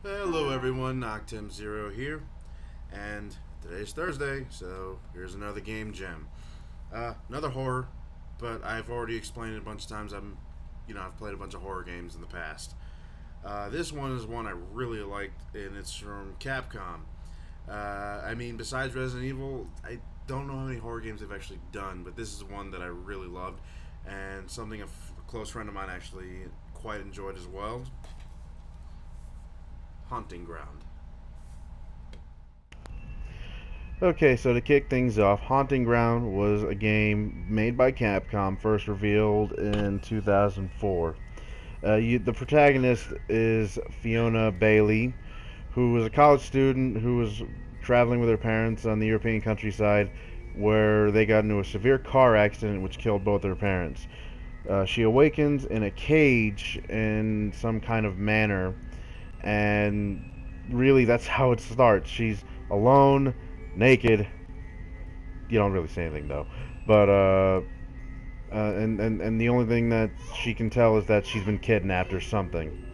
Hello everyone, Noctem0 here, and today's Thursday, so here's another game gem. Another horror, but I've already explained it a bunch of times. I've played a bunch of horror games in the past. This one is one I really liked, and it's from Capcom. Besides Resident Evil, I don't know how many horror games they've actually done, but this is one that I really loved, and something a close friend of mine actually quite enjoyed as well. Haunting Ground. Okay, so to kick things off, Haunting Ground was a game made by Capcom, first revealed in 2004. The protagonist is Fiona Bailey, who was a college student who was traveling with her parents on the European countryside, where they got into a severe car accident which killed both their parents. She awakens in a cage in some kind of manor, and really that's how it starts. She's alone, naked. You don't really say anything though, but and the only thing that she can tell is that she's been kidnapped or something.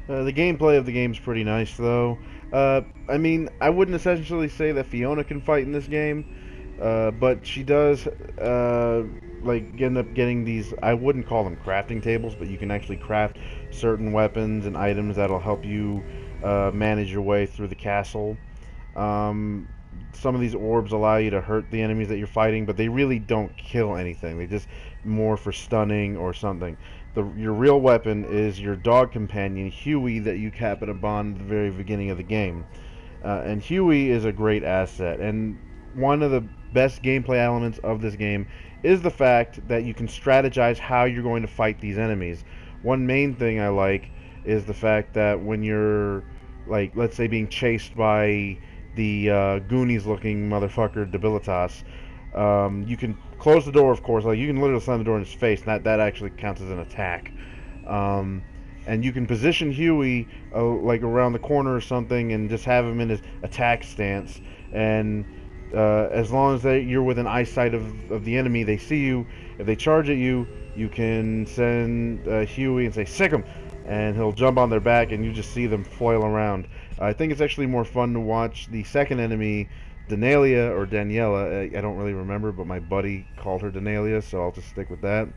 The gameplay of the game's pretty nice though. I wouldn't essentially say that Fiona can fight in this game, but she does end up getting these. I wouldn't call them crafting tables, but you can actually craft certain weapons and items that'll help you manage your way through the castle. Some of these orbs allow you to hurt the enemies that you're fighting, but they really don't kill anything. They just more for stunning or something. Your real weapon is your dog companion, Huey, that you cap at a bond at the very beginning of the game. And Huey is a great asset. And one of the best gameplay elements of this game is the fact that you can strategize how you're going to fight these enemies. One main thing I like is the fact that when you're, like, let's say being chased by the Goonies-looking motherfucker Debilitas, you can close the door, of course. Like, you can literally slam the door in his face, and that actually counts as an attack. And you can position Huey like around the corner or something, and just have him in his attack stance. And as long as you're within eyesight of the enemy, they see you. If they charge at you, you can send Huey and say "sick 'em," and he'll jump on their back, and you just see them flail around. I think it's actually more fun to watch the second enemy, Danalia or Daniela. I don't really remember, but my buddy called her Danalia, so I'll just stick with that.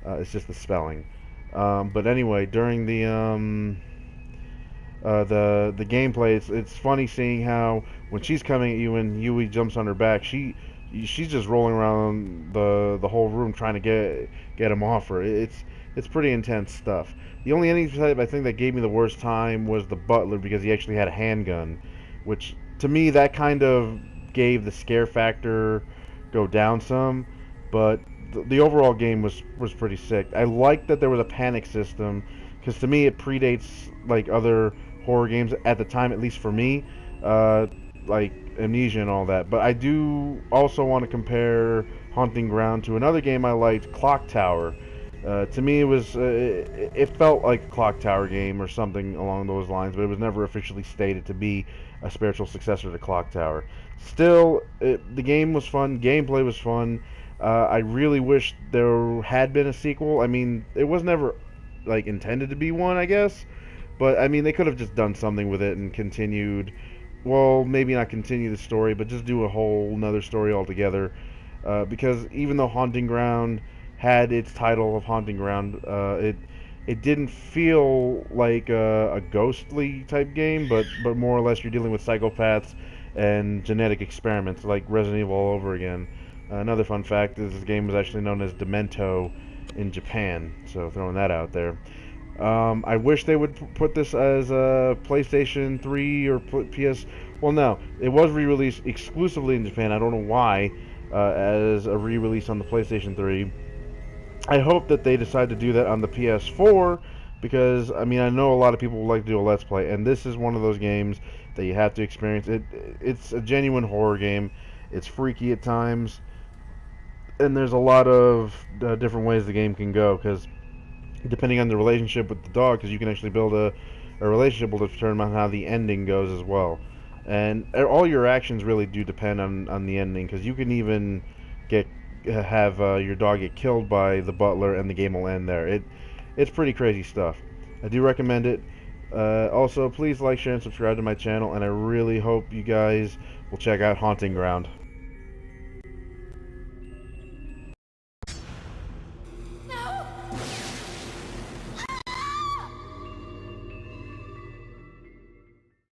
It's just the spelling. But anyway, during the gameplay, it's funny seeing how when she's coming at you and Yui jumps on her back, she's just rolling around the whole room trying to get him off her. It's pretty intense stuff. The only enemy type I think that gave me the worst time was the butler, because he actually had a handgun, which to me that kind of gave the scare factor go down some, but the overall game was pretty sick. I liked that there was a panic system, because to me it predates like other horror games at the time, at least for me, like Amnesia and all that. But I do also want to compare Haunting Ground to another game I liked, Clock Tower. To me, it felt like a Clock Tower game or something along those lines, but it was never officially stated to be a spiritual successor to Clock Tower. Still, the game was fun, gameplay was fun. I really wish there had been a sequel. I mean, it was never like intended to be one, I guess. But I mean, they could have just done something with it and continued. Well, maybe not continue the story, but just do a whole another story altogether. Because even though Haunting Ground had its title of Haunting Ground, it didn't feel like a ghostly type game, but more or less you're dealing with psychopaths and genetic experiments, like Resident Evil all over again. Another fun fact is this game was actually known as Demento in Japan, so throwing that out there. I wish they would put this as a PlayStation 3 or PS. Well, no, it was re-released exclusively in Japan. I don't know why, as a re-release on the PlayStation 3. I hope that they decide to do that on the PS4, because I mean I know a lot of people would like to do a Let's Play, and this is one of those games that you have to experience. It's a genuine horror game. It's freaky at times, and there's a lot of different ways the game can go, because depending on the relationship with the dog, because you can actually build a relationship will determine how the ending goes as well. And all your actions really do depend on the ending, because you can even get have your dog get killed by the butler and the game will end there. It's pretty crazy stuff. I do recommend it. Also, please like, share, and subscribe to my channel, and I really hope you guys will check out Haunting Ground.